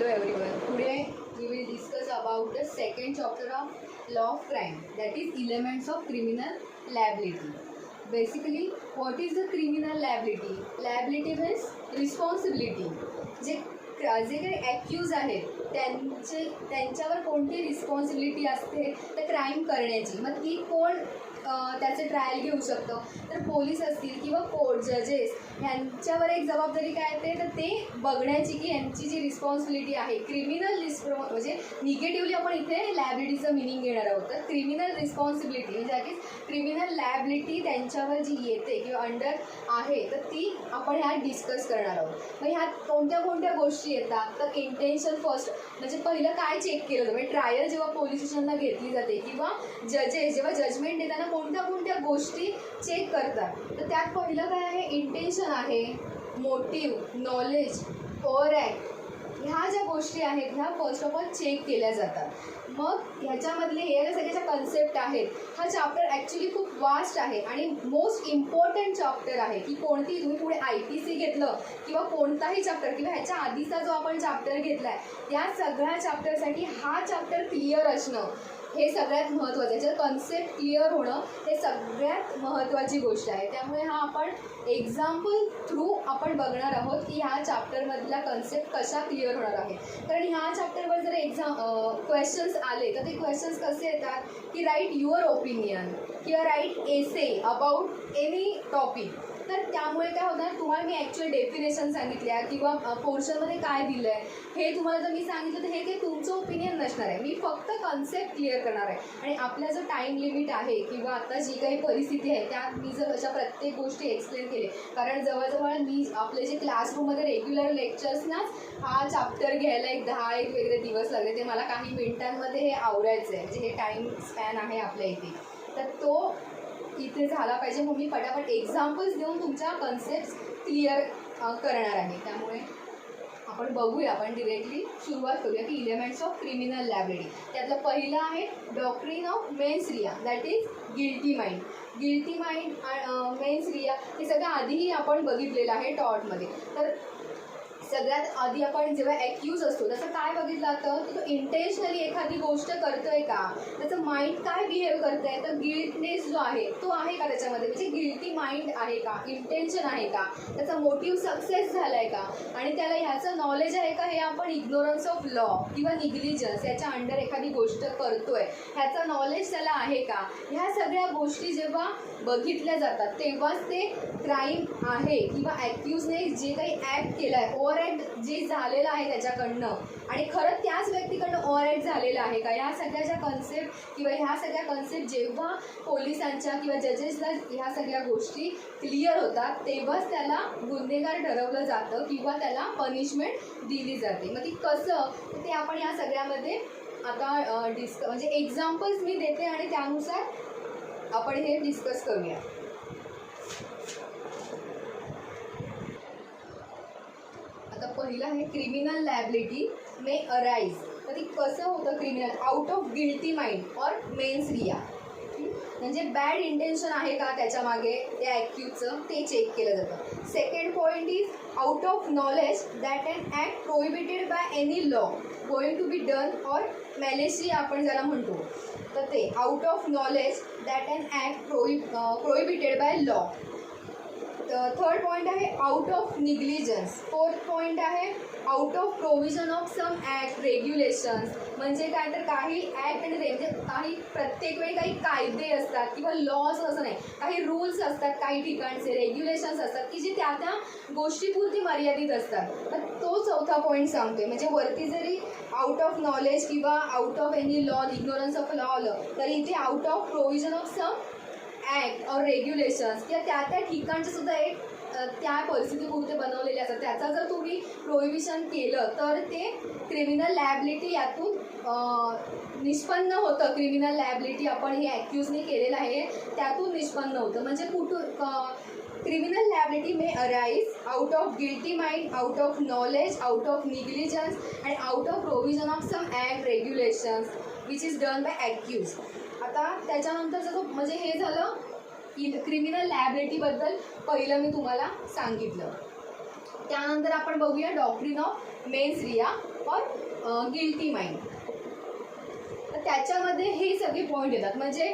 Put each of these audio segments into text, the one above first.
Hello everyone. Today we will discuss about the second chapter of law of crime, that is elements of criminal liability. Basically, what is the criminal liability? Liability means responsibility. जे काही ॲक्यूज आहेत त्यांच्यावर कोणती responsibility असते तर crime करण्याची. मग ती कोण त्याचं ट्रायल घेऊ शकतं तर पोलीस असतील किंवा कोर्ट जजेस ह्यांच्यावर एक जबाबदारी काय येते तर ते बघण्याची की यांची जी रिस्पॉन्सिबिलिटी आहे. क्रिमिनल म्हणजे निगेटिव्हली आपण इथे लायबिलिटीचं मिनिंग घेणार आहोत. तर क्रिमिनल रिस्पॉन्सिबिलिटी म्हणजे दॅट इज क्रिमिनल लायबिलिटी त्यांच्यावर जी येते किंवा अंडर आहे तर ती आपण ह्यात डिस्कस करणार आहोत. मग ह्यात कोणत्या कोणत्या गोष्टी येतात तर इंटेन्शन फर्स्ट म्हणजे पहिलं काय चेक केलं जातं म्हणजे ट्रायल जेव्हा पोलीस स्टेशनला घेतली जाते किंवा जजेस जेव्हा जजमेंट देताना कोणत्या कोणत्या गोष्टी चेक करतात तर त्यात पहिलं काय आहे इंटेन्शन आहे, मोटिव्ह, नॉलेज, ओव्हर ॲक्ट ह्या ज्या गोष्टी आहेत ह्या फर्स्ट ऑफ ऑल चेक केल्या जातात. मग ह्याच्यामधले हे ज्या सगळ्या ज्या कन्सेप्ट आहेत हा चॅप्टर ॲक्च्युली खूप वास्ट आहे आणि मोस्ट इम्पॉर्टंट चॅप्टर आहे की कोणती तुम्ही पुढे IPC घेतलं किंवा कोणताही चॅप्टर किंवा ह्याच्या आधीचा जो आपण चॅप्टर घेतला आहे त्या सगळ्या चॅप्टरसाठी हा चॅप्टर क्लिअर असणं हे सगळ्यात महत्त्वाचं आहे. जर कन्सेप्ट क्लिअर होणं हे सगळ्यात महत्त्वाची गोष्ट आहे. त्यामुळे हा आपण एक्झाम्पल थ्रू आपण बघणार आहोत की ह्या चॅप्टरमधला कन्सेप्ट कशा क्लिअर होणार आहे. कारण ह्या चॅप्टरवर जर क्वेश्चन्स आले तर ते क्वेश्चन्स कसे येतात की राईट युअर ओपिनियन किंवा write essay about any topic. तर त्यामुळे काय होतं तुम्हाला मी ॲक्च्युअल डेफिनेशन सांगितल्या किंवा पोर्शनमध्ये काय दिलं आहे हे तुम्हाला जर मी सांगितलं तर हे काही तुमचं ओपिनियन नसणार आहे. मी फक्त कन्सेप्ट क्लिअर करणार आहे आणि आपला जो टाईम लिमिट आहे किंवा आता जी काही परिस्थिती आहे त्यात मी जर अशा प्रत्येक गोष्टी एक्सप्लेन केले कारण जवळजवळ मी आपले जे क्लासरूममध्ये रेग्युलर लेक्चर्सनाच हा चॅप्टर घ्यायला एक 10 वेगळे दिवस लागले. ते मला काही मिनिटांमध्ये हे आवरायचं आहे म्हणजे हे टाईम स्पॅन आहे आपल्या इथे तर तो इथे झाला पाहिजे. मग मी पटापट एक्झाम्पल्स देऊन तुमच्या कन्सेप्ट क्लिअर करणार आहे. त्यामुळे आपण बघूया आपण डिरेक्टली सुरुवात करूया की एलिमेंट्स ऑफ क्रिमिनल लायबिलिटी. त्यातलं पहिलं आहे doctrine of mens Riya that is guilty mind. Guilty mind men's Riya हे सगळं आधीही आपण बघितलेलं आहे टॉटमध्ये. तर सगळ्यात आधी आपण जेव्हा ॲक्यूज असतो त्याचं काय बघितलं जातं तर तो इंटेन्शनली एखादी गोष्ट करतोय का त्याचं माइंड काय बिहेव करत आहे तर गिल्टनेस जो आहे तो आहे का त्याच्यामध्ये म्हणजे गिल्टी माइंड आहे का, इंटेन्शन आहे का, त्याचा मोटिव्ह सक्सेस झाला आहे का आणि त्याला ह्याचं नॉलेज आहे का हे आपण इग्नोरन्स ऑफ लॉ किंवा निग्लिजन्स याच्या अंडर एखादी गोष्ट करतोय ह्याचा नॉलेज त्याला आहे का. ह्या सगळ्या गोष्टी जेव्हा बघितल्या जातात तेव्हाच ते क्राईम आहे किंवा ॲक्यूजने जे काही ॲक्ट केलं आहे ओव्हर ॲक्ट जे झालेलं आहे त्याच्याकडनं आणि खरंच त्याच व्यक्तीकडनं ओव्हर ॲक्ट झालेलं आहे का ह्या सगळ्या ज्या कन्सेप्ट किंवा ह्या सगळ्या कन्सेप्ट जेव्हा पोलिसांच्या किंवा जजेसला ह्या सगळ्या गोष्टी क्लिअर होतात तेव्हाच त्याला गुन्हेगार ठरवलं जातं किंवा त्याला पनिशमेंट दिली जाते. मग ती कसं ते आपण या सगळ्यामध्ये आता म्हणजे एक्झाम्पल्स मी देते आणि त्यानुसार आपण हे डिस्कस करूया. आता पहिलं आहे क्रिमिनल लायबिलिटी मे अराईज. तर ती कसं होतं criminal out of guilty mind और मेन्स रिया म्हणजे बॅड इंटेन्शन आहे का त्याच्यामागे त्या ॲक्यूजचं ते चेक केलं जातं. Second point is out of knowledge that an act prohibited by any law going to be done और मॅलेशिया आपण ज्याला म्हणतो तर ते out of knowledge that an act prohibited by law. Third point आहे out of negligence. Fourth point आहे out of provision of some act regulations म्हणजे काय तर काही ॲक्ट आणि म्हणजे काही प्रत्येक वेळी काही कायदे असतात किंवा लॉज असं नाही काही रूल्स असतात काही ठिकाणचे रेग्युलेशन्स असतात की जे त्या त्या गोष्टीपुरती मर्यादित असतात. तर तो चौथा पॉईंट सांगतोय म्हणजे वरती जरी आउट ऑफ नॉलेज किंवा out of any law ignorance of law आलं तरी इथे out of provision of some act और रेग्युलेशन्स किंवा त्या त्या ठिकाणचं सुद्धा एक त्या परिस्थितीपुरते बनवलेले असतात त्याचा जर तुम्ही प्रोहिबिशन केलं तर ते क्रिमिनल लायबिलिटी यातून निष्पन्न होतं. क्रिमिनल लायबिलिटी आपण हे ॲक्यूजने केलेलं आहे त्यातून निष्पन्न होतं. म्हणजे criminal liability may arise out of guilty mind, out of knowledge, out of negligence and out of provision of some act regulations which is done by accuse. आता त्याच्यानंतरचं म्हणजे हे झालं क्रिमिनल लायबिलिटीबद्दल पहिलं मी तुम्हाला सांगितलं. त्यानंतर आपण बघूया डॉक्ट्रिन ऑफ मेन्स रिया और गिल्टी माइंड. त्याच्यामध्ये हे सगळे पॉईंट येतात. म्हणजे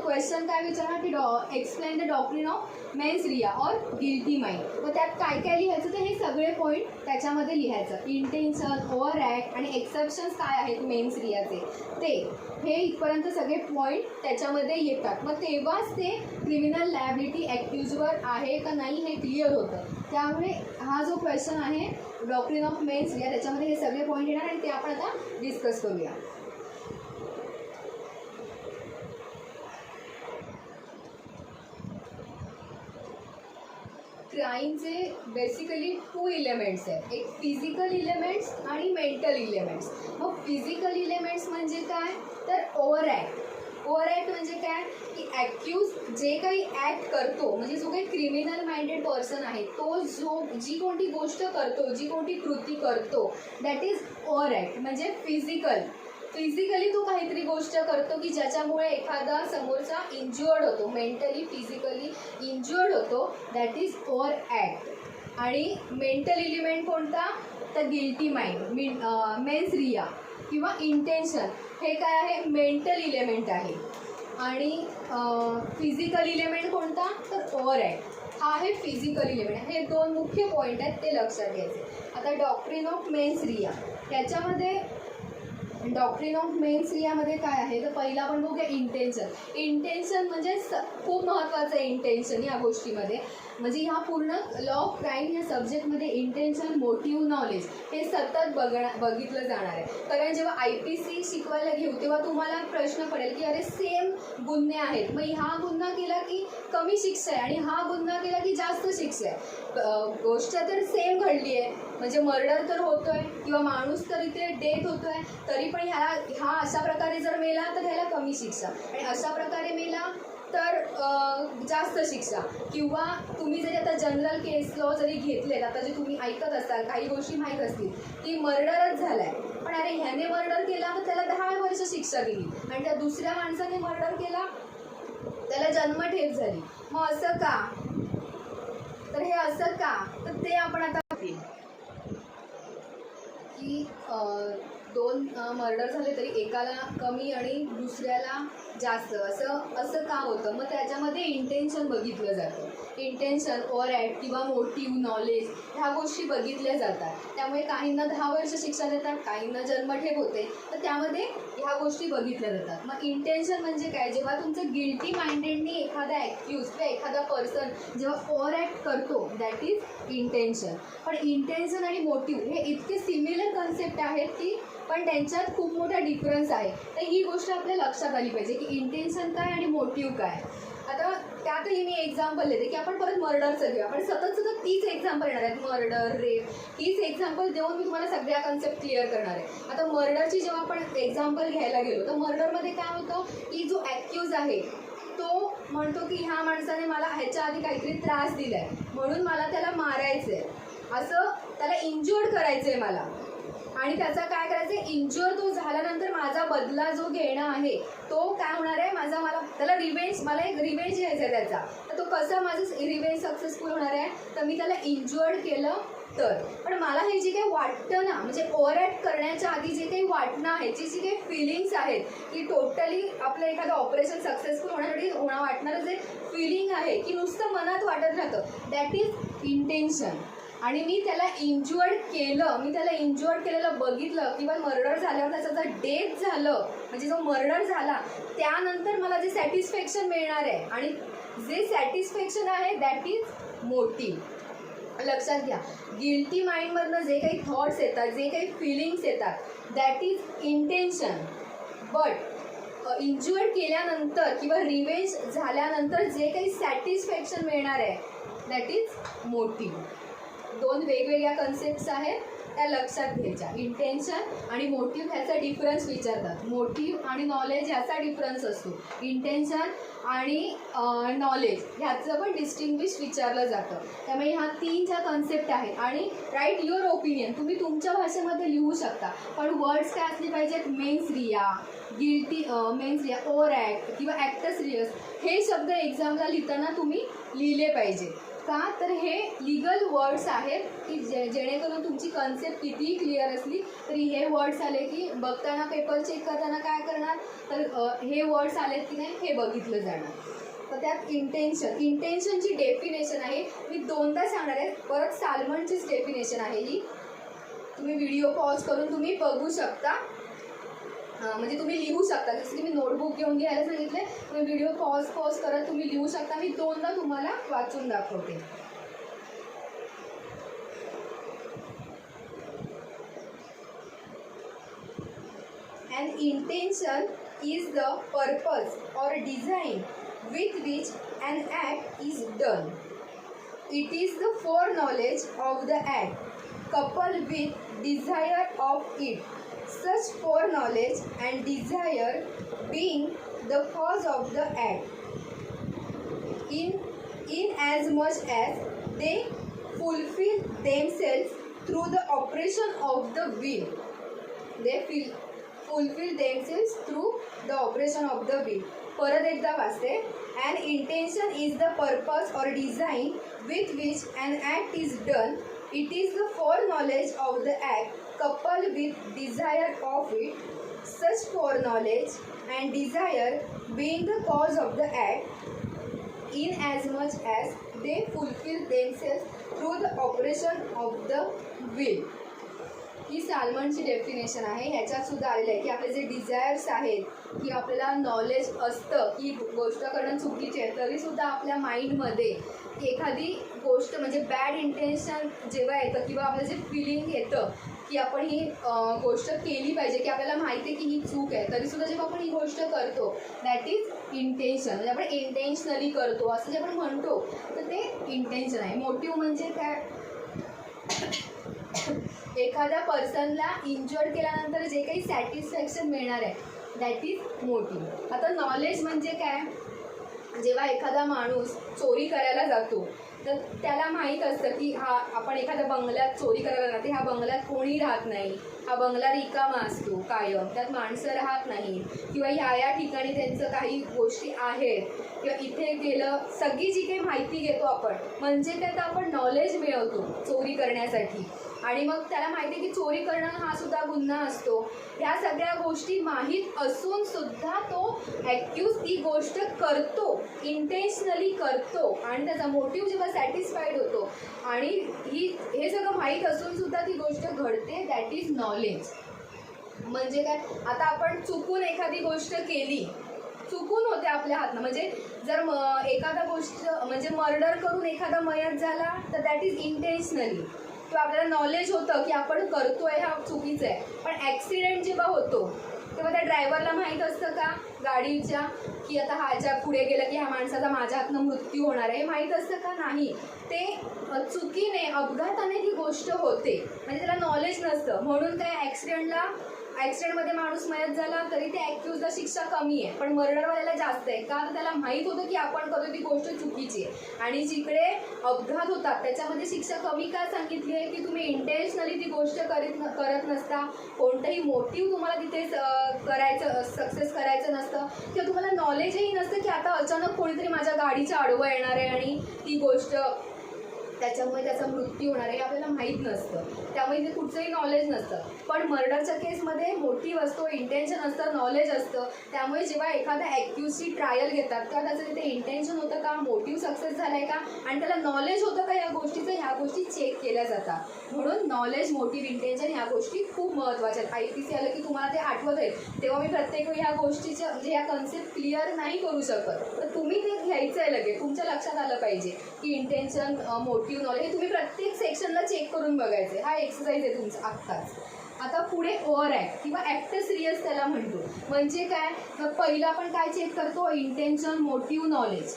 क्वेश्चन काय विचारणार की explain the doctrine of mens Riya और गिल्टी माइंड. मग त्यात काय काय लिहायचं तर हे सगळे पॉईंट त्याच्यामध्ये लिहायचं. इंटेन्शन, ओव्हर ॲक्ट आणि एक्सेप्शन्स काय आहेत मेन्स रियाचे ते हे इथपर्यंत सगळे पॉईंट त्याच्यामध्ये येतात. मग तेव्हाच ते क्रिमिनल लायबिलिटी ॲक्युजवर आहे का नाही हे क्लिअर होतं. त्यामुळे हा जो क्वेश्चन आहे डॉक्ट्रिन ऑफ मेन्स रिया त्याच्यामध्ये हे सगळे पॉईंट येणार आणि ते आपण आता डिस्कस करूया. क्राईमचे बेसिकली 2 इलेमेंट्स आहेत. एक फिजिकल इलेमेंट्स आणि मेंटल इलेमेंट्स. मग फिजिकल इलेमेंट्स म्हणजे काय तर ओव्हर ॲक्ट. ओव्हर ॲक्ट म्हणजे काय की ॲक्यूज जे काही ॲक्ट करतो म्हणजे जो काही क्रिमिनल माइंडेड पर्सन आहे तो जी कोणती गोष्ट करतो, जी कोणती कृती करतो दॅट इज ओव्हर ॲक्ट. म्हणजे फिजिकली तो काहीतरी गोष्ट करतो की ज्याच्यामुळे एखादा समोरचा इंज्युअर्ड होतो, मेंटली फिजिकली इंज्युअर्ड होतो, दॅट इज ओव्हर ॲक्ट. आणि मेंटल एलिमेंट कोणता तर गिल्टी माइंड, मेन्स रिया किंवा इंटेन्शन हे काय आहे मेंटल इलेमेंट आहे. आणि फिजिकल इलेमेंट कोणता तर ओव्हर ॲक्ट हा आहे फिजिकल इलेमेंट. हे 2 मुख्य पॉईंट आहेत ते लक्षात घ्यायचे. आता डॉक्ट्रिन ऑफ मेन्स रिया त्याच्यामध्ये डॉक्ट्रिन ऑफ मेन्स रियामध्ये काय आहे तर पहिला आपण बघूया इंटेन्शन. इंटेन्शन म्हणजे खूप महत्त्वाचं आहे इंटेन्शन या गोष्टीमध्ये. म्हणजे ह्या पूर्ण लॉ ऑफ क्राईम या सब्जेक्टमध्ये इंटेन्शन, मोटिव्ह, नॉलेज हे सतत बघितलं जाणार आहे. कारण जेव्हा IPC शिकवायला घेऊ तेव्हा तुम्हाला प्रश्न पडेल की अरे सेम गुन्हे आहेत, मग हा गुन्हा केला की कमी शिक्षा आहे आणि हा गुन्हा केला की जास्त शिक्षा आहे. गोष्ट तर सेम घडली आहे म्हणजे मर्डर तर होतोय किंवा माणूस तर इथे डेथ होतोय, तरी पण हा अशा प्रकारे जर मेला तर ह्याला कमी शिक्षा आणि अशा प्रकारे मेला तर जास्त शिक्षा. किंवा तुम्ही जरी आता जनरल केस लॉ जरी घेतलेत, आता जे तुम्ही ऐकत असाल काही गोष्टी माहीत असतील की मर्डरच झाला आहे पण अरे ह्याने मर्डर केला तर त्याला 10 वर्ष शिक्षा दिली आणि त्या दुसऱ्या माणसाने मर्डर केला त्याला जन्मठेप झाली. मग असं का तर हे असं का तर ते आपण आता की 2 मर्डर झाले तरी एकाला कमी आणि दुसऱ्याला जास्त असं का होतं. मग त्याच्यामध्ये इंटेन्शन बघितलं जातं. इंटेन्शन, ओव्हर ॲक्ट किंवा मोटिव्ह, नॉलेज ह्या गोष्टी बघितल्या जातात. त्यामुळे काहींना 10 वर्ष शिक्षा देतात, काहींना जन्मठेप होते, तर त्यामध्ये ह्या गोष्टी बघितल्या जातात. मग इंटेन्शन म्हणजे काय जेव्हा तुमचं गिल्टी माइंडेडनी एखादा ॲक्यूज किंवा एखादा पर्सन जेव्हा ओव्हर ॲक्ट करतो दॅट इज इंटेन्शन. पण इंटेन्शन आणि मोटिव्ह हे इतके सिमिलर कन्सेप्ट आहेत की पण त्यांच्यात खूप मोठा डिफरन्स आहे. तर ही गोष्ट आपल्या लक्षात आली पाहिजे की इंटेन्शन काय आणि मोटिव्ह काय. आता त्यातही मी एक्झाम्पल देते की आपण परत मर्डरचं घेऊ. आपण सतत तीच एक्झाम्पल येणार आहेत, मर्डर, रेप, हीच एक्झाम्पल देऊन मी तुम्हाला सगळ्या कन्सेप्ट क्लिअर करणार आहे. आता मर्डरची जेव्हा आपण एक्झाम्पल घ्यायला गेलो तर मर्डरमध्ये काय होतं की जो ॲक्यूज आहे तो म्हणतो की ह्या माणसाने मला ह्याच्या आधी काहीतरी त्रास दिला आहे म्हणून मला त्याला मारायचं आहे, असं त्याला इंज्युअर्ड करायचं आहे मला आणि त्याचा काय करायचं आहे इंज्युअर तो झाल्यानंतर माझा बदला जो घेणं आहे तो काय होणार आहे मला त्याला मला एक रिवेंज घ्यायचा आहे त्याचा. तर तो कसा माझं रिवेंज सक्सेसफुल होणार आहे तर मी त्याला इंज्युअर्ड केलं तर. पण मला हे जे काही वाटतं ना म्हणजे ओव्हर ॲक्ट करण्याच्या आधी जे काही वाटणं आहे जी काही फिलिंग्स आहेत की टोटली आपलं एखादं ऑपरेशन सक्सेसफुल होण्यासाठी वाटणारं जे फिलिंग आहे की नुसतं मनात वाटत राहतं दॅट इज इंटेन्शन. आणि मी त्याला इंज्युअर्ड केलेलं बघितलं किंवा मर्डर झाल्यावर त्याचं जर डेथ झालं म्हणजे जो मर्डर झाला त्यानंतर मला जे सॅटिस्फॅक्शन मिळणार आहे आणि जे सॅटिस्फॅक्शन आहे दॅट इज मोटिव्ह. लक्षात घ्या गिल्टी माइंडमधनं जे काही थॉट्स येतात, जे काही फिलिंग्स येतात that is intention. But injured केल्यानंतर किंवा रिवेंज झाल्यानंतर जे काही सॅटिस्फॅक्शन मिळणार आहे दॅट इज मोटिव्ह. 2 वेगवेगळ्या कन्सेप्ट्स आहेत त्या लक्षात घ्यायच्या. इंटेन्शन आणि मोटिव्ह ह्याचा डिफरन्स विचारतात. मोटिव्ह आणि नॉलेज ह्याचा डिफरन्स असतो. इंटेन्शन आणि नॉलेज ह्याचं पण डिस्टिंग्विश विचारलं जातं. त्यामुळे ह्या 3 ज्या कन्सेप्ट आहेत आणि राईट युअर ओपिनियन तुम्ही तुमच्या भाषेमध्ये लिहू शकता पण वर्ड्स काय असले पाहिजेत men's Riya, men's Riya, over act किंवा ॲक्टस रियस हे शब्द एक्झामला लिहिताना तुम्ही लिहिले पाहिजे. का तर हे लिगल वर्ड्स आहेत की जेणेकरून तुमची कन्सेप्ट कितीही क्लिअर असली तरी हे वर्ड्स आले की बघताना पेपर चेक करताना काय करणार तर हे वर्ड्स आलेत की नाही हे बघितलं जाणार. तर त्यात इंटेन्शनची डेफिनेशन आहे, मी दोनदा सांगणार आहे. परत साल्मनचीच डेफिनेशन आहे ही, तुम्ही व्हिडिओ पॉज करून तुम्ही बघू शकता, म्हणजे तुम्ही लिहू शकता. जसं की मी नोटबुक घेऊन घ्यायला सांगितले, तुम्ही व्हिडिओ पॉज करत तुम्ही लिहू शकता. मी दोनदा तुम्हाला वाचून दाखवते. An intention is the purpose or design with which an act is done. It is the foreknowledge of the act coupled with desire of it. Such foreknowledge and desire being the cause of the act, in as much as they fulfill themselves through the operation of the will. They fulfill themselves through the operation of the will. परत एकदा वाचते. An intention is the purpose or design with which an act is done. It is the foreknowledge of the act coupled with desire of it. Such foreknowledge and desire being the cause of the act, in as much as they fulfill themselves through the operation of the will. ही साल्मनची definition आहे. ह्याच्यात सुद्धा आलेलं आहे की आपले जे डिझायर्स आहेत की आपल्याला नॉलेज असतं की गोष्ट करणं चुकीची आहे, तरीसुद्धा आपल्या माइंडमध्ये एखादी गोष्ट म्हणजे बॅड इंटेन्शन जेव्हा येतं किंवा आपलं जे फिलिंग येतं की आपण ही गोष्ट केली पाहिजे, की आपल्याला माहिती आहे की ही चूक आहे, तरीसुद्धा जेव्हा आपण ही गोष्ट करतो दॅट इज इंटेन्शन. म्हणजे आपण इंटेन्शनली करतो असं जे आपण म्हणतो तर ते इंटेन्शन आहे. मोटिव्ह म्हणजे काय, एखाद्या पर्सनला इंजर्ड केल्यानंतर जे काही सॅटिस्फॅक्शन मिळणार आहे दॅट इज मोटिव्ह. आता नॉलेज म्हणजे काय, जेव्हा एखादा माणूस चोरी करायला जातो तर त्याला माहीत असतं की हा आपण एखाद्या बंगल्यात चोरी करायला जाते, ह्या बंगल्यात कोणी राहत नाही, हा बंगला रिकामा असतो कायम, त्यात माणसं राहत नाही, किंवा या ठिकाणी त्यांचं काही गोष्टी आहेत, किंवा इथे गेलं, सगळी जी काही माहिती घेतो आपण म्हणजे त्यात आपण नॉलेज मिळवतो चोरी करण्यासाठी. आणि मग त्याला माहिती आहे की चोरी करणं हा सुद्धा गुन्हा असतो. ह्या सगळ्या गोष्टी माहीत असून सुद्धा तो ॲक्यूज ती गोष्ट करतो, इंटेन्शनली करतो आणि त्याचा मोटिव्ह जेव्हा सॅटिस्फाईड होतो आणि हे सगळं माहीत असून सुद्धा ती गोष्ट घडते दॅट इज नॉलेज. म्हणजे काय, आता आपण चुकून एखादी गोष्ट केली, चुकून होते आपल्या हातनं, म्हणजे जर एखादा गोष्ट म्हणजे मर्डर करून एखादा मयत झाला तर दॅट इज इंटेन्शनली, किंवा आपल्याला नॉलेज होतं की आपण करतोय हा चुकीचं आहे. पण ॲक्सिडेंट जेव्हा होतो तेव्हा त्या ड्रायव्हरला माहीत असतं का गाडीच्या की आता ह्याच्या पुढे गेलं की ह्या माणसाचा माझ्या हातनं मृत्यू होणार आहे, हे माहीत असतं का, नाही. ते चुकीने अपघाताने ती गोष्ट होते, म्हणजे त्याला नॉलेज नसतं. म्हणून त्या ॲक्सिडेंटमध्ये माणूस मयत झाला तरी त्या ॲक्यूजला शिक्षा कमी आहे, पण मर्डरवाल्याला जास्त आहे. का तर त्याला माहीत होतं की आपण करतो ती गोष्ट चुकीची आहे. आणि जिकडे अपघात होतात त्याच्यामध्ये शिक्षा कमी का सांगितली आहे की तुम्ही इंटेन्शनली ती गोष्ट करत नसता, कोणतंही मोटिव्ह तुम्हाला तिथे सक्सेस करायचं नसतं, किंवा तुम्हाला नॉलेजही नसतं की आता अचानक कोणीतरी माझ्या गाडीच्या आडवं येणार आहे आणि ती गोष्ट त्याच्यामुळे त्याचा मृत्यू होणार आहे, आपल्याला माहीत नसतं. त्यामुळे इथे कुठचंही नॉलेज नसतं. पण मर्डरच्या केसमध्ये मोटिव्ह असतो, इंटेन्शन असतं, नॉलेज असतं. त्यामुळे जेव्हा एखाद्या ॲक्यूजची ट्रायल घेतात तेव्हा त्याचं तिथे इंटेन्शन होतं का, मोटिव्ह सक्सेस झाला आहे का, आणि त्याला नॉलेज होतं का या गोष्टीचं, ह्या गोष्टी चेक केल्या जातात. म्हणून नॉलेज, मोटिव्ह, इंटेन्शन ह्या गोष्टी खूप महत्त्वाच्या आहेत. IPC आलं की तुम्हाला ते आठवत आहे, तेव्हा मी प्रत्येक वेळी ह्या गोष्टीच्या म्हणजे ह्या कन्सेप्ट क्लिअर नाही करू शकत, तर तुम्ही ते घ्यायचं आहे लगेच, तुमच्या लक्षात आलं पाहिजे की इंटेन्शन, मोटिव्ह, नॉलेज हे तुम्ही प्रत्येक सेक्शनला चेक करून बघायचे. हा एक्सरसाइज आहे तुमचा आत्ताच. आता पुढे ओव्हर ॲक्ट किंवा ॲक्टस रिअस त्याला म्हणतो. म्हणजे काय, तर पहिलं आपण काय चेक करतो, इंटेन्शन, मोटिव्ह, नॉलेज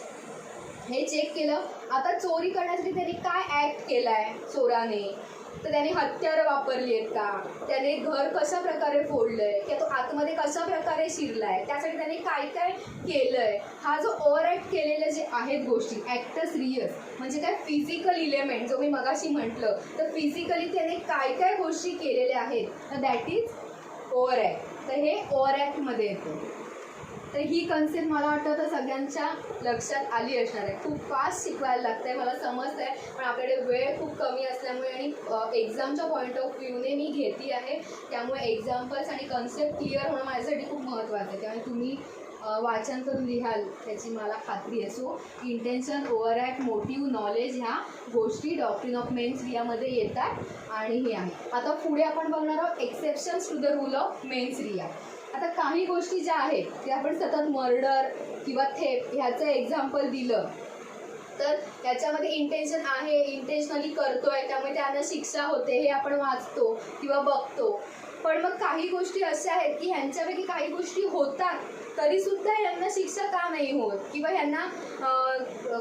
हे चेक केलं. आता चोरी करण्यासाठी त्यांनी काय ॲक्ट केला आहे चोराने, तर त्याने हत्यारं वापरली आहेत का, त्याने घर कशा प्रकारे फोडलं आहे, किंवा तो आतमध्ये कशा प्रकारे शिरला आहे, त्यासाठी त्याने काय काय केलं आहे. हा जो ओव्हर ॲक्ट केलेल्या जे आहेत गोष्टी, ॲक्टस रिअस म्हणजे काय, फिजिकल इलेमेंट जो मी मगाशी म्हटलं, तर फिजिकली त्याने काय काय गोष्टी केलेल्या आहेत तर दॅट इज ओव्हर ॲक्ट. तर हे ओव्हर ॲक्टमध्ये येतं. तर ही कन्सेप्ट मला वाटतं तर सगळ्यांच्या लक्षात आली असणार आहे. खूप फास्ट शिकवायला लागतं आहे, मला समजतं आहे, पण आपल्याकडे वेळ खूप कमी असल्यामुळे आणि एक्झामच्या पॉईंट ऑफ व्ह्यूने मी घेतली आहे, त्यामुळे एक्झाम्पल्स आणि कन्सेप्ट क्लिअर होणं माझ्यासाठी खूप महत्त्वाचं आहे. त्यामुळे तुम्ही वाचन करून लिहाल त्याची मला खात्री आहे. सो इंटेन्शन, ओव्हरॲक्ट, मोटिव्ह, नॉलेज ह्या गोष्टी डॉक्ट्रिन ऑफ मेन्स रियामध्ये येतात आणि हे आहे. आता पुढे आपण बघणार आहोत exceptions to the rule of mens rea. आता काही गोष्टी ज्या आहेत त्या आपण सतत मर्डर किंवा थेफ्ट ह्याचं एक्झाम्पल दिलं तर त्याच्यामध्ये इंटेन्शन आहे, इंटेन्शनली करतोय, त्यामुळे त्यांना शिक्षा होते हे आपण वाचतो किंवा बघतो. पण मग काही गोष्टी अशा आहेत की ह्यांच्यापैकी काही गोष्टी होतात तरीसुद्धा यांना शिक्षा का नाही होत किंवा ह्यांना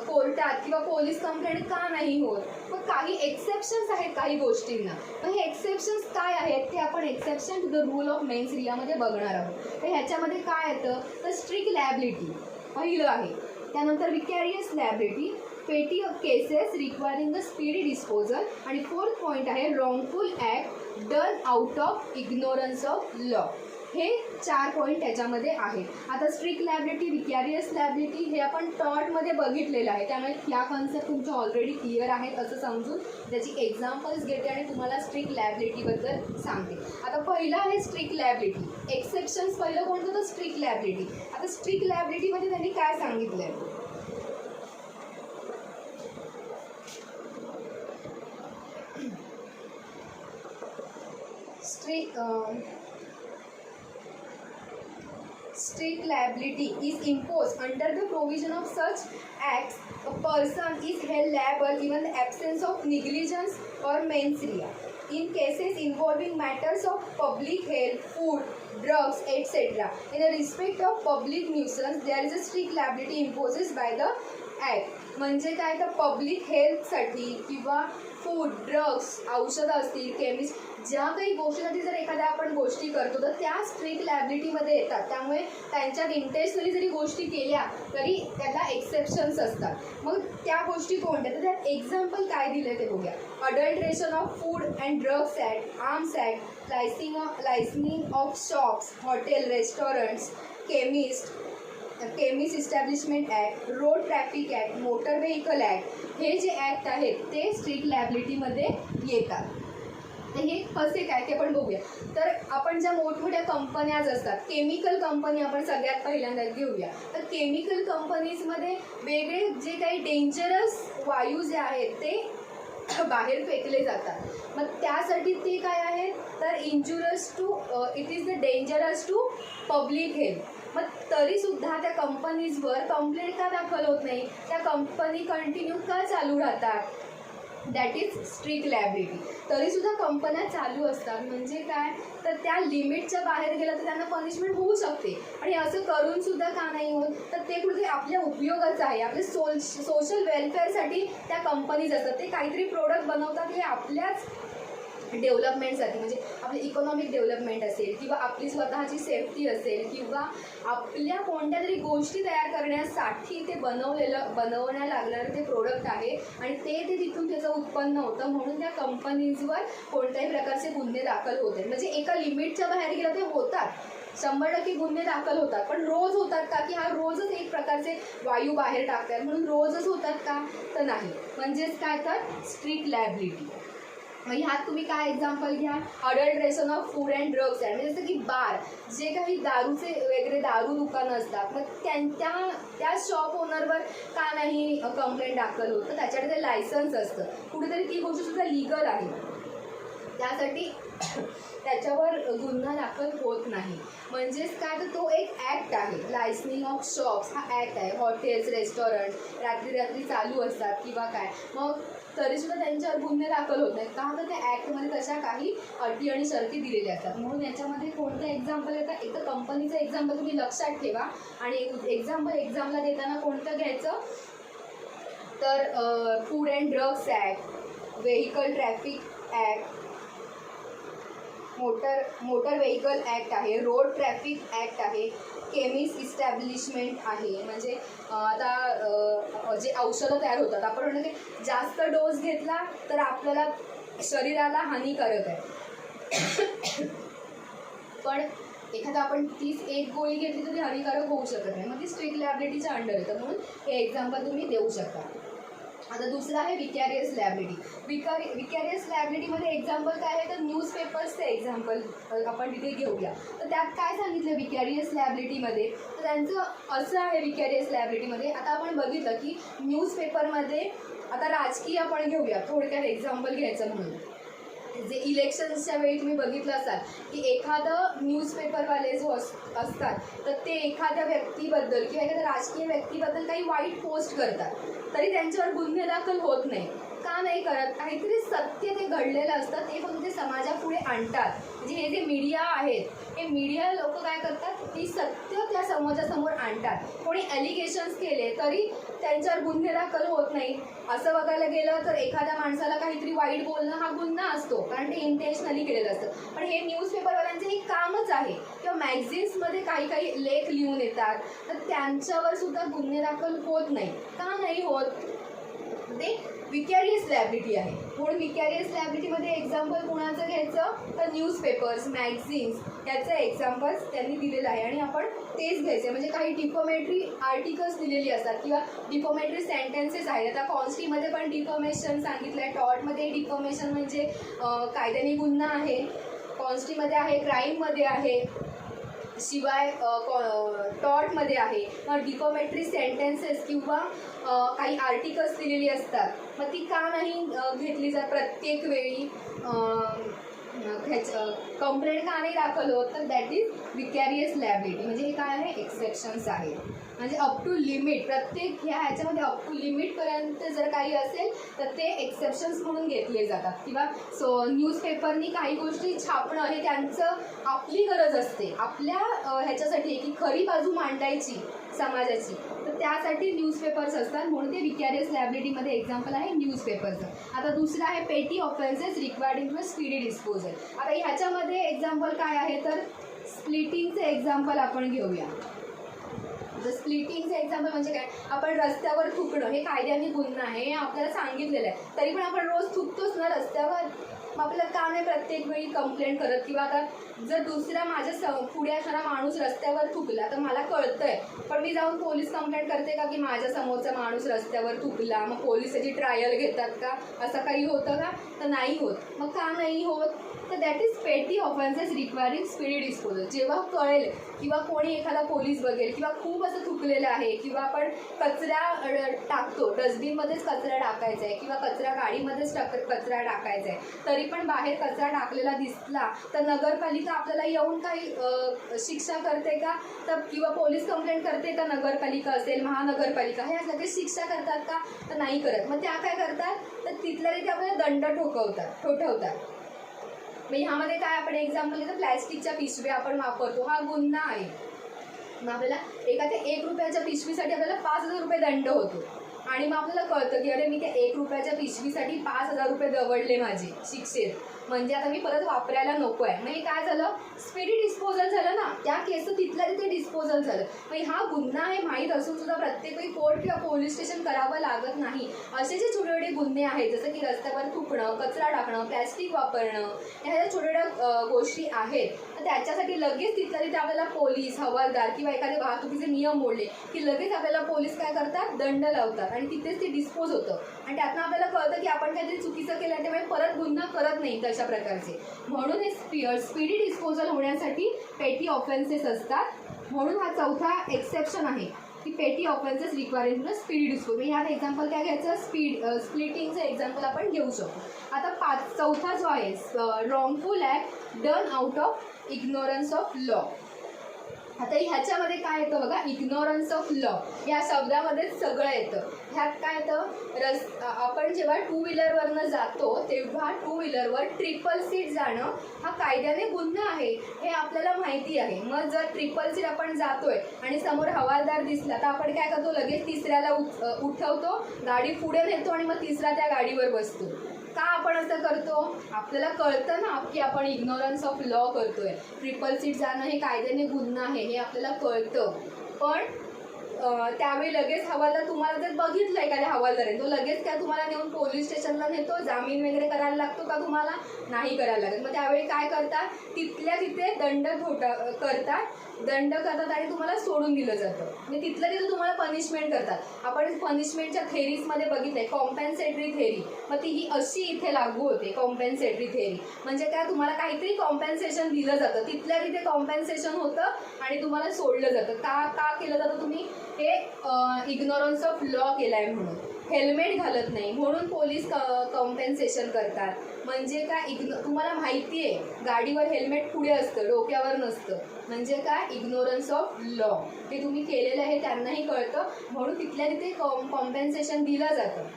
कोर्टात किंवा पोलीस कंप्लेंट का नाही होत. मग काही एक्सेप्शन्स आहेत काही गोष्टींना. मग हे एक्सेप्शन्स काय आहेत ते आपण exception to the rule of mens रियामध्ये बघणार आहोत. तर ह्याच्यामध्ये काय येतं तर स्ट्रिक्ट लॅबिलिटी पहिलं आहे, त्यानंतर vicarious liability, petty of cases requiring the speedy disposal आणि फोर्थ पॉईंट आहे wrongful act done out of ignorance of law. हे 4 पॉईंट त्याच्यामध्ये आहेत. आता स्ट्रिक्ट लॅबिलिटी, विकॅरियस लॅबिलिटी हे आपण टॉटमध्ये बघितलेलं आहे, त्यामुळे ह्या कन्सेप्ट तुमच्या ऑलरेडी क्लिअर आहेत असं समजून त्याची एक्झाम्पल्स घेते आणि तुम्हाला स्ट्रिक्ट लॅबिलिटीबद्दल सांगते. आता पहिलं आहे स्ट्रिक्ट लॅबिलिटी. एक्सेप्शन्स पहिलं कोणतं तर स्ट्रिक्ट लॅबिलिटी. आता स्ट्रिक्ट लॅबिलिटीमध्ये त्यांनी काय सांगितलं आहे strict liability is imposed under the provision of such acts. A person is held liable even in the absence of negligence or mens rea in cases involving matters of public health, food, drugs, etc. In the respect of public nuisance, there is a strict liability imposed by the act. म्हणजे काय तर public हेल्थसाठी किंवा food, drugs, औषधं असतील, chemist, ज्या काही गोष्टीसाठी जर एखाद्या आपण गोष्टी करतो तर त्या स्ट्रिक्ट लॅबिलिटीमध्ये येतात. त्यामुळे त्यांच्यात इंटेन्शनली जरी गोष्टी केल्या तरी त्याला एक्सेप्शन्स असतात. मग त्या गोष्टी कोणत्या तर त्यात एक्झाम्पल काय दिले ते बघूया. Adulteration of food and drugs act, arms act, licensing of shops, hotel, restaurants, chemist establishment act, road traffic act, motor vehicle act, हे जे ॲक्ट आहेत ते स्ट्रिक्ट लॅबिलिटीमध्ये येतात. तर हे कसे काय ते पण बघूया. तर आपण ज्या मोठमोठ्या कंपन्याज असतात, केमिकल कंपनी आपण सगळ्यात पहिल्यांदा घेऊया. तर केमिकल कंपनीजमध्ये वेगळे जे काही डेंजरस वायू जे आहेत ते बाहेर फेकले जातात. मग त्यासाठी ते काय आहेत तर injurious to it is the dangerous to public health. मग तरीसुद्धा त्या कंपनीजवर कंप्लेंट का दाखल होत नाही, त्या कंपनी कंटिन्यू का चालू राहतात, दॅट इज स्ट्रिक्ट लॅबिलिटी. तरीसुद्धा कंपन्या चालू असतात. म्हणजे काय तर त्या लिमिटच्या बाहेर गेलं तर त्यांना पनिशमेंट होऊ शकते. आणि असं करूनसुद्धा का नाही होत तर ते कुठे आपल्या उपयोगाचं आहे, आपले सोशल वेलफेअरसाठी त्या कंपनीज असतात. ते काहीतरी प्रोडक्ट बनवतात हे आपल्याच डेव्हलपमेंटसाठी, म्हणजे आपली इकॉनॉमिक डेव्हलपमेंट असेल किंवा आपली स्वतःची सेफ्टी असेल किंवा आपल्या कोणत्या तरी गोष्टी तयार करण्यासाठी ते बनवण्याला लागणारं ते प्रोडक्ट आहे आणि ते तिथून त्याचं उत्पन्न होतं. म्हणून त्या कंपनीजवर कोणत्याही प्रकारचे गुन्हे दाखल होते. म्हणजे एका लिमिटच्या बाहेर गेलं ते होतात, 100% गुन्हे दाखल होतात. पण रोज होतात का की हा रोजच एक प्रकारचे वायू बाहेर टाकतात म्हणून रोजच होतात का तर नाही. म्हणजेच काय तर स्ट्रिक्ट लॅबिलिटी. मग ह्यात तुम्ही काय एक्झाम्पल घ्या. Adulteration of food and drugs act, म्हणजे जसं की बार, जे काही दारूचे वगैरे दारू दुकानं असतात मग त्या शॉप ओनरवर का नाही कंप्लेंट दाखल होतं. त्याच्याकडे ते लायसन्स असतं, कुठेतरी ती गोष्टसुद्धा लिगल आहे, त्यासाठी त्याच्यावर गुन्हा दाखल होत नाही. म्हणजेच काय तर तो एक ॲक्ट आहे. लायसनिंग ऑफ शॉप्स हा ॲक्ट आहे. हॉटेल्स, रेस्टॉरंट रात्री चालू असतात किंवा काय, मग तरीसुद्धा त्यांच्यावर गुन्हे दाखल होत नाहीत. का तर त्या ॲक्टमध्ये तशा काही अटी आणि शर्ती दिलेल्या असतात. म्हणून याच्यामध्ये कोणतं एक्झाम्पल येतं, एक तर कंपनीचं एक्झाम्पल तुम्ही लक्षात ठेवा आणि एक्झाम्पल एक्झामला देताना कोणतं घ्यायचं तर food and drugs act, vehicle traffic act, motor vehicle act आहे, रोड ट्रॅफिक ॲक्ट आहे, केमिस्ट इस्टॅब्लिशमेंट आहे. म्हणजे आता जे औषधं तयार होतात आपण म्हणतो की जास्त डोस घेतला तर आपल्याला शरीराला हानिकारक आहे, पण एखादा आपण तीच एक गोळी घेतली तर ती हानिकारक होऊ शकत नाही, मग ती स्ट्रिक्ट लॅबिलिटीच्या अंडर येतं, म्हणून हे एक्झाम्पल तुम्ही देऊ शकता. आता दुसरं आहे विकॅरियस लॅबिलिटी. विकॅरियस लॅबिलिटीमध्ये एक्झाम्पल काय आहे तर न्यूजपेपर्सचे एक्झाम्पल आपण तिथे घेऊया. तर त्यात काय सांगितलं विकॅरियस लॅबिलिटीमध्ये, तर त्यांचं असं आहे विकॅरियस लॅबिलिटीमध्ये. आता आपण बघितलं की न्यूजपेपरमध्ये, आता राजकीय आपण घेऊया थोडक्यात एक्झाम्पल घ्यायचं म्हणून, जे इलेक्शन्सच्या वेळी तुम्ही बघितलं असाल की एखादं न्यूजपेपरवाले जो असतात तर ते एखाद्या व्यक्तीबद्दल किंवा एखाद्या राजकीय व्यक्तीबद्दल काही वाईट पोस्ट करतात, तरी त्यांच्यावर गुन्हे दाखल होत नाही. का नाही करत? काहीतरी सत्य ते घडलेलं असतं, ते फक्त ते समाजापुढे आणतात. म्हणजे हे जे मीडिया आहेत, हे मीडिया लोक काय करतात, ती सत्य त्या समाजासमोर आणतात. कोणी ॲलिगेशन्स केले तरी त्यांच्यावर गुन्हे दाखल होत नाही. असं बघायला गेलं तर एखाद्या माणसाला काहीतरी वाईट बोलणं हा गुन्हा असतो, कारण ते इंटेन्शनली केलेलं असतं. पण हे न्यूजपेपरवाल्यांचं हे कामच आहे. किंवा मॅगझिन्समध्ये काही काही लेख लिहून येतात, तर त्यांच्यावर सुद्धा गुन्हे दाखल होत नाही. का नाही होत? ते विकॅरियस लॅबिलिटी आहे. म्हणून विकॅरियस लॅबिलिटीमध्ये एक्झाम्पल कुणाचं घ्यायचं तर न्यूजपेपर्स, मॅगझिन्स याचं एक्झाम्पल्स त्यांनी दिलेलं आहे आणि आपण तेच घ्यायचे. म्हणजे काही डिफॉमेटरी आर्टिकल्स दिलेली असतात किंवा डिफॉमेटरी सेंटेन्सेस आहेत. आता कॉन्स्टिमध्ये पण डिफॉमेशन सांगितलं आहे, टॉर्टमध्ये डिफॉमेशन म्हणजे कायद्याने गुन्हा आहे, कॉन्स्टिमध्ये आहे, क्राईममध्ये आहे, शिवाय टॉर्टमध्ये आहे. मग डिफॉमेटरी सेंटेन्सेस किंवा काही आर्टिकल्स दिलेली असतात, मग ती का नाही घेतली जात प्रत्येक वेळी, कंप्लेंट का नाही दाखल होत, तर दॅट इज विकॅरियस लॅबिलिटी. म्हणजे हे काय आहे, एक्सेप्शन्स आहे. म्हणजे अप टू लिमिट, प्रत्येक ह्याच्यामध्ये अप टू लिमिटपर्यंत जर काही असेल तर ते एक्सेप्शन्स म्हणून घेतले जातात. किंवा न्यूजपेपरनी काही गोष्टी छापणं हे त्यांचं आपली गरज असते, आपल्या ह्याच्यासाठी की खरी बाजू मांडायची समाजाची, तर त्यासाठी न्यूजपेपर्स असतात, म्हणून ते विकॅरियस लॅबिलिटीमध्ये एक्झाम्पल आहे न्यूजपेपरचं. आता दुसरं आहे पेटी ऑफेन्सेस रिक्वायर्डिंग टू स्पीडी डिस्पोजल. आता ह्याच्यामध्ये एक्झाम्पल काय आहे तर स्प्लिटिंगचे एक्झाम्पल आपण घेऊया. तर स्प्लिटिंगचं एक्झाम्पल म्हणजे काय, आपण रस्त्यावर थुकणं हे कायद्याने गुन्हा आहे, हे आपल्याला सांगितलेलं आहे, तरी पण आपण रोज थुकतोच ना रस्त्यावर. मग आपल्याला का नाही प्रत्येक वेळी कंप्लेंट करत? किंवा आता जर दुसरा माझ्या पुढे असणारा माणूस रस्त्यावर थुकला तर मला कळतंय, पण मी जाऊन पोलीस कंप्लेंट करते का की माझ्या समोरचा माणूस रस्त्यावर थुकला? मग पोलीस त्याची ट्रायल घेतात का? असं काही होतं का? तर नाही होत. मग का नाही होत? तर दॅट इज पेटी ऑफेन्सेस रिक्वायरिंग स्पीडी डिस्पोजल. जेव्हा कळेल किंवा कोणी एखादा पोलीस बघेल किंवा खूप असं थुकलेलं आहे किंवा आपण कचरा टाकतो, डस्टबिनमध्येच कचरा टाकायचा आहे किंवा कचरा गाडीमध्येच कचरा टाकायचा आहे, तरी पण बाहेर कचरा टाकलेला दिसला तर नगरपालिका आपल्याला येऊन काही शिक्षा करते का? तर किंवा पोलीस कंप्लेंट करते का? नगरपालिका असेल, महानगरपालिका, हे लगेच शिक्षा करतात का? तर नाही करत. मग त्या काय करतात तर तिथल्या तिथे आपल्याला दंड ठोठवतात. मग ह्यामध्ये काय आपण एक्झाम्पल घेतो, प्लॅस्टिकच्या पिशव्या आपण वापरतो, हा गुन्हा आहे. मग आपल्याला एखाद्या 1 रुपयाच्या पिशवीसाठी आपल्याला 5,000 रुपये दंड होतो आणि मग आपल्याला कळतं की अरे मी त्या 1 रुपयाच्या पिशवीसाठी 5,000 रुपये दवडले माझे शिक्षेत, म्हणजे आता मी परत वापरायला नको आहे. मग हे काय झालं, स्पीडी डिस्पोजल झालं ना, त्या केसचं तिथल्या तिथे डिस्पोजल झालं. मग हा गुन्हा आहे माहीत असून सुद्धा प्रत्येक वेळी कोर्ट किंवा पोलीस स्टेशन करावं लागत नाही. असे जे छोटे छोटे गुन्हे आहेत, जसं की रस्त्यावर थुकणं, कचरा टाकणं, प्लॅस्टिक वापरणं, ह्या ज्या छोट्या छोट्या गोष्टी आहेत, तर त्याच्यासाठी लगेच तिथल्या तिथे आपल्याला पोलीस, हवालदार किंवा एखादे वाहतुकीचे नियम मोडले की लगेच आपल्याला पोलीस काय करतात, दंड लावतात आणि तिथेच ते डिस्पोज होतं आणि त्यातनं आपल्याला कळतं की आपण काहीतरी चुकीचं केलं, त्यामुळे परत गुन्हा करत नाही तशा प्रकारचे. म्हणून हे स्पीडी डिस्पोजल होण्यासाठी पेटी ऑफेन्सेस असतात. म्हणून हा चौथा एक्सेप्शन आहे की petty offences requiring to speedy disposal. ह्यात एक्झाम्पल काय घ्यायचं, स्प्लिटिंगचं एक्झाम्पल आपण घेऊ शकतो. आता चौथा जो आहे wrongful act done out of ignorance of law. आता ह्याच्यामध्ये काय येतं बघा, इग्नोरन्स ऑफ लॉ या शब्दामध्येच सगळं येतं. ह्यात काय येतं, आपण जेव्हा 2 व्हीलरवरनं जातो तेव्हा 2 व्हीलरवर ट्रिपल सीट जाणं हा कायद्याने गुन्हा आहे, हे आपल्याला माहिती आहे. मग जर ट्रिपल सीट आपण जातोय आणि समोर हवालदार दिसला तर आपण काय करतो, लगेच तिसऱ्याला उठवतो, गाडी पुढे नेतो आणि मग तिसरा त्या गाडीवर बसतो. का आपण असं करतो, आपल्याला कळतं ना की आपण इग्नोरन्स ऑफ लॉ करतोय, ट्रिपल सीट जाणं हे कायद्याने गुन्हा आहे हे आपल्याला कळतं, पण त्यावेळी लगेच हवालदार तुम्हाला जर बघितलं एखाद्या हवालदाराने, तो लगेच काय तुम्हाला नेऊन पोलीस स्टेशनला नेतो, जामीन वगैरे करायला लागतो का तुम्हाला? नाही करायला लागत. मग त्यावेळी काय करतात, तिथल्या तिथे दंड करतात आणि तुम्हाला सोडून दिलं जातं. म्हणजे तिथल्या तिथे तुम्हाला पनिशमेंट करतात. आपण पनिशमेंटच्या थेरीजमध्ये बघितलंय कॉम्पेन्सेटरी थेरी, मग ती ही अशी इथे लागू होते. कॉम्पेन्सेटरी थेरी म्हणजे काय, तुम्हाला काहीतरी कॉम्पेन्सेशन दिलं जातं, तिथल्या तिथे कॉम्पेन्सेशन होतं आणि तुम्हाला सोडलं जातं. का केलं जातं? तुम्ही हे इग्नोरन्स ऑफ लॉ केलाय म्हणून. हेल्मेट घालत नाही म्हणून पोलीस कॉम्पेन्सेशन करतात. म्हणजे काय, तुम्हाला माहिती आहे गाडीवर हेल्मेट पुढे असतं, डोक्यावर नसतं. म्हणजे काय, इग्नोरन्स ऑफ लॉ. ते तुम्ही केलेलं आहे त्यांनाही कळतं म्हणून तिथल्या तिथे कॉम्पेन्सेशन दिलं जातं.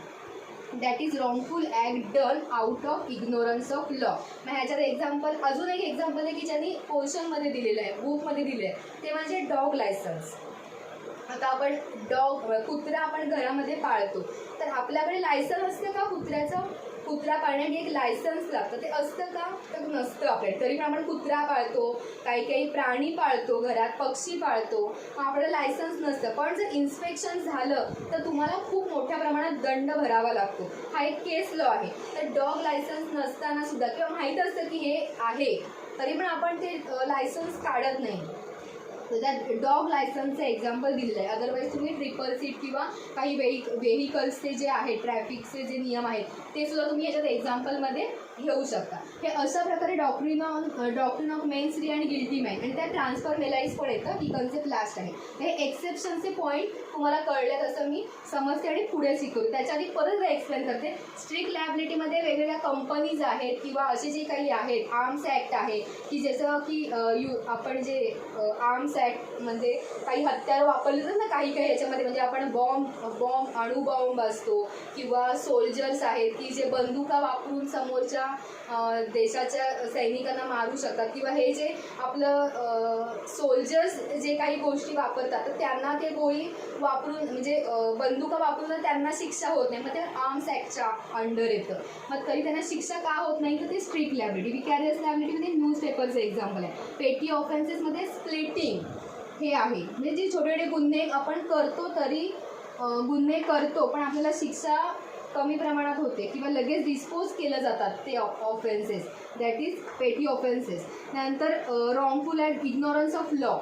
That is wrongful act done out of ignorance of law. मग ह्याच्यात एक्झाम्पल, अजून एक एक्झाम्पल आहे की ज्यांनी पोर्शनमध्ये दिलेलं आहे, बुकमध्ये दिलं आहे, ते म्हणजे डॉग लायसन्स. आता आपण कुत्रा आपण घरामध्ये पाळतो, तर आपल्याकडे लायसन्स असतं का कुत्र्याचं? कुत्रा पाळण्यासाठी एक लायसन्स लागतं, ते असतं का? तर नसतं आपल्याकडे. तरी पण आपण कुत्रा पाळतो, काही प्राणी पाळतो, घरात पक्षी पाळतो, आपल्याला लायसन्स नसतं. पण जर इन्स्पेक्शन झालं तर तुम्हाला खूप मोठ्या प्रमाणात दंड भरावा लागतो. हा एक केस लॉ आहे. तर डॉग लायसन्स नसताना सुद्धा किंवा माहीत असतं की हे आहे, तरी पण आपण ते लायसन्स काढत नाही. त्या डॉग लायसन्सचं एक्झाम्पल दिलेलं आहे. अदरवाईज तुम्ही ट्रिपल सीट किंवा काही व्हेकल्सचे जे आहेत, ट्रॅफिकचे जे नियम आहेत, ते सुद्धा तुम्ही याच्यात एक्झाम्पलमध्ये घेऊ शकता. हे अशा प्रकारे डॉक्ट्रिन ऑफ मेन्स री आणि गिल्टी मॅन, आणि त्या ट्रान्सफर मेलाईज पण येतं. ही कन्सेप्ट लास्ट आहे. हे एक्सेप्शनचे पॉईंट तुम्हाला कळलेत असं मी समजते आणि पुढे शिकवते. त्याच्या आधी परत एक्सप्लेन करते. स्ट्रिक्ट लायबिलिटीमध्ये वेगवेगळ्या कंपनीज आहेत किंवा असे जे काही आहेत, आर्म्स ॲक्ट आहे की जसं की आपण जे आर्म्स ॲक्ट म्हणजे काही हत्यारं वापरले जातात ना काही याच्यामध्ये, म्हणजे आपण बॉम्ब अणुबॉम्ब असतो किंवा सोल्जर्स आहेत की जे बंदुका वापरून समोरच्या देशाच्या सैनिकांना मारू शकतात, किंवा हे जे आपलं सोल्जर्स जे काही गोष्टी वापरतात तर त्यांना ते गोळी वापरून म्हणजे बंदुका वापरून त्यांना शिक्षा होत नाही. मग ते आर्म्स ॲक्टच्या अंडर येतं. मग तरी त्यांना शिक्षा का होत नाही तर ते स्ट्रिक्ट लायबिलिटी. विकॅरियस लायबिलिटीमध्ये न्यूजपेपरचं एक्झाम्पल आहे. पेटी ऑफेन्सेसमध्ये स्प्लिटिंग हे आहे. म्हणजे जे छोटे छोटे गुन्हे आपण करतो तरी गुन्हे करतो पण आपल्याला शिक्षा कमी प्रमाणात होते किंवा लगेच डिस्पोज केलं जातात ते ऑफेन्सेस. दॅट इज पेटी ऑफेन्सेस. त्यानंतर रॉंगफुल ॲट इग्नोरन्स ऑफ लॉ.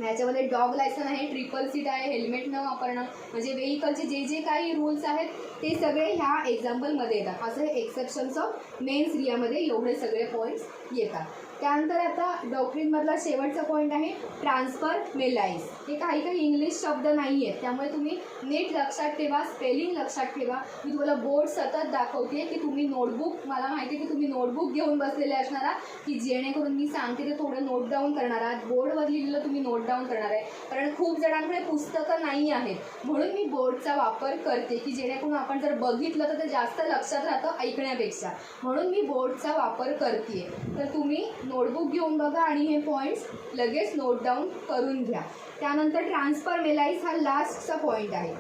याच्यामध्ये डॉग लायसन आहे, ट्रिपल सीट आहे, हेल्मेट न वापरणं, म्हणजे व्हेकलचे जे जे काही रूल्स आहेत ते सगळे ह्या एक्झाम्पलमध्ये येतात. असं हे एक्सेप्शन्स ऑफ मेन्स रियामध्ये एवढे सगळे पॉईंट्स येतात. त्यानंतर आता डॉक्ट्रिनमधला शेवटचा पॉईंट आहे ट्रान्सफर मेलाईज. हे काही इंग्लिश शब्द नाही आहेत, त्यामुळे तुम्ही नीट लक्षात ठेवा, स्पेलिंग लक्षात ठेवा. मी तुम्हाला बोर्ड सतत दाखवते की तुम्ही नोटबुक, मला माहिती आहे की तुम्ही नोटबुक घेऊन बसलेले असणार आहात की जेणेकरून मी सांगते ते थोडं नोट डाऊन करणार आहात. बोर्डवर लिहिलेलं तुम्ही नोट डाऊन करणार आहे, कारण खूप जणांकडे पुस्तकं नाही आहेत म्हणून मी बोर्डचा वापर करते की जेणेकरून आपण जर बघितलं तर ते जास्त लक्षात राहतं ऐकण्यापेक्षा, म्हणून मी बोर्डचा वापर करते. तर तुम्ही नोटबुक घेऊन बघा आणि हे पॉईंट्स लगेच नोट डाऊन करून घ्या. त्यानंतर ट्रान्सफर मेलाईज हा लास्टचा पॉईंट आहे.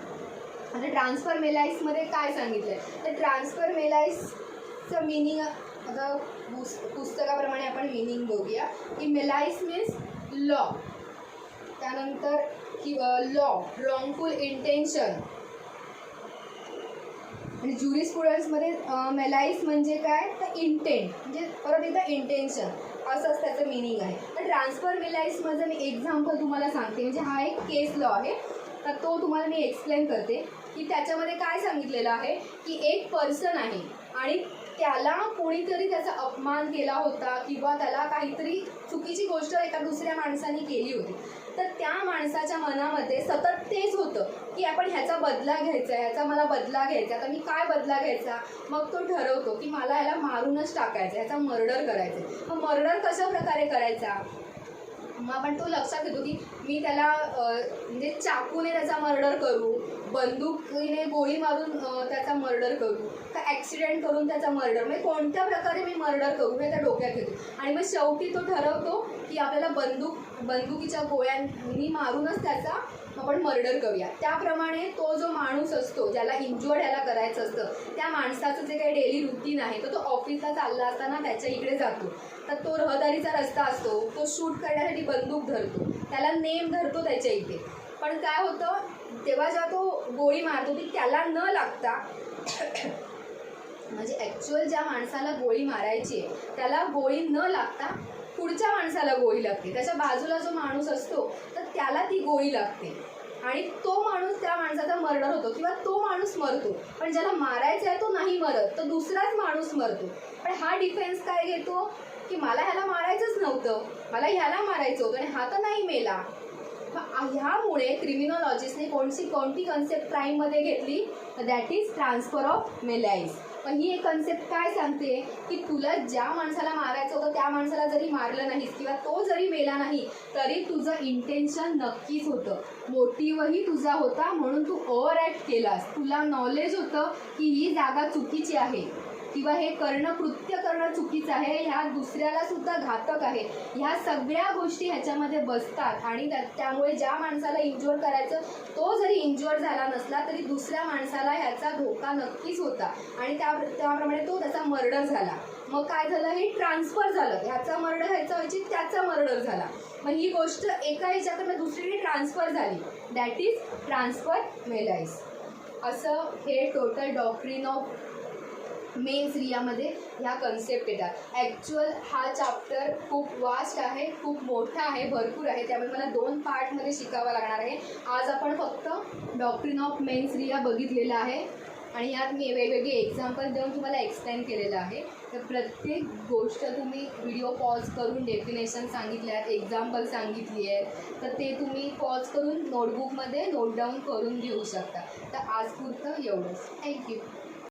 आता ट्रान्सफर मेलाईजमध्ये काय सांगितलं आहे तर ट्रान्सफर मेलाईजचं मिनिंग आता पुस्तकाप्रमाणे आपण मिनिंग बघूया की मेलाईज मीन्स लॉ. त्यानंतर की लॉ, रॉंगफुल इंटेन्शन. आणि ज्युरिस्प्रुडन्समध्ये मेलाईज म्हणजे काय तर इंटेंट, म्हणजे परत एकदा इंटेन्शन असंच त्याचं मिनिंग आहे. तर ट्रान्सफर मेलाईजमध्ये मी एक्झाम्पल तुम्हाला सांगते, म्हणजे हा एक केस लॉ आहे तर तो तुम्हाला मी एक्सप्लेन करते की त्याच्यामध्ये काय सांगितलेलं आहे की एक पर्सन आहे आणि त्याला कोणीतरी त्याचा अपमान केला होता किंवा त्याला काहीतरी चुकीची गोष्ट एका दुसऱ्या माणसाने केली होती, तर त्या माणसाच्या मनामध्ये सतत तेच होतं की आपण ह्याचा बदला घ्यायचा आहे, ह्याचा मला बदला घ्यायचा. आता मी काय बदला घ्यायचा, मग तो ठरवतो की मला ह्याला मारूनच टाकायचं, ह्याचा मर्डर करायचं आहे. मग मर्डर कशा प्रकारे करायचा, मग आपण तो लक्षात घेतो की मी त्याला म्हणजे चाकूने त्याचा मर्डर करू, बंदुकीने गोळी मारून त्याचा मर्डर करू, का ॲक्सिडेंट करून त्याचा मर्डर, म्हणजे कोणत्या प्रकारे मी मर्डर करू हे त्या डोक्यात घेतो. आणि मग शेवटी तो ठरवतो की आपल्याला बंदुकीच्या गोळ्यांनी मारूनच त्याचा आपण मर्डर करूया. त्याप्रमाणे तो जो माणूस असतो ज्याला इंज्युअर्ड ह्याला करायचं असतं, त्या माणसाचं जे काही डेली रुटीन आहे तर तो ऑफिसला चालला असताना त्याच्या इकडे जातो, तर तो रहदारीचा रस्ता असतो, तो शूट करण्यासाठी बंदूक धरतो, त्याला नेम धरतो त्याच्या इथे पण काय होतं, तेव्हा जेव्हा तो गोळी मारतो ती त्याला न लागता म्हणजे ॲक्च्युअल ज्या माणसाला गोळी मारायची आहे त्याला गोळी न लागता पुढच्या माणसाला गोळी लागते, त्याच्या बाजूला जो माणूस असतो तर त्याला ती गोळी लागते आणि तो माणूस त्या माणसाचा मर्डर होतो किंवा तो माणूस मरतो. पण ज्याला मारायचा आहे तो नाही मरत, तो दुसराच माणूस मरतो. पण हा डिफेन्स काय घेतो की मला ह्याला मारायचंच नव्हतं, मला ह्याला मारायचं होतं आणि हा तर नाही मेला. ह्यामुळे क्रिमिनॉलॉजिस्टने कोणती कन्सेप्ट क्राईममध्ये घेतली, दॅट इज ट्रान्सफर ऑफ मेलाईज. पण ही एक कन्सेप्ट काय सांगते की तुला ज्या माणसाला मारायचं होतं त्या माणसाला जरी मारलं नाहीस किंवा तो जरी मेला नाही तरी तुझं इंटेन्शन नक्कीच होतं, मोटिव्हही तुझा होता, म्हणून तू ओव्हर ॲक्ट केलास. तुला नॉलेज होतं की ही जागा चुकीची आहे किंवा हे कृत्य करणं चुकीचं आहे, ह्या दुसऱ्याला सुद्धा घातक आहे. ह्या सगळ्या गोष्टी ह्याच्यामध्ये बसतात आणि त्यामुळे ज्या माणसाला इंज्युअर करायचं तो जरी इंज्युअर झाला नसला तरी दुसऱ्या माणसाला ह्याचा धोका नक्कीच होता आणि त्याप्रमाणे तो त्याचा मर्डर झाला. मग काय झालं, हे ट्रान्सफर झालं, ह्याचा मर्डर ह्याचा व्हायची त्याचा मर्डर झाला. मग ही गोष्ट एका ह्याच्याकडनं दुसरीकडे ट्रान्सफर झाली, दॅट इज ट्रान्सफर मेलाईज. असं हे टोटल डॉक्ट्रिन ऑफ मेन्स रियामध्ये ह्या कन्सेप्ट येतात. ॲक्च्युअल हा चॅप्टर खूप वास्ट आहे, खूप मोठा आहे, भरपूर आहे, त्यामुळे मला 2 पार्टमध्ये शिकावं लागणार आहे. आज आपण फक्त डॉक्ट्रिन ऑफ मेन्स रिया बघितलेलं आहे आणि यात मी वेगवेगळे एक्झाम्पल देऊन तुम्हाला एक्सप्लेन केलेलं आहे. तर प्रत्येक गोष्ट तुम्ही व्हिडिओ पॉज करून डेफिनेशन सांगितले आहेत, एक्झाम्पल सांगितली आहेत, तर ते तुम्ही पॉज करून नोटबुकमध्ये नोट डाऊन करून घेऊ शकता. तर आजपुरतं एवढंच. थँक्यू.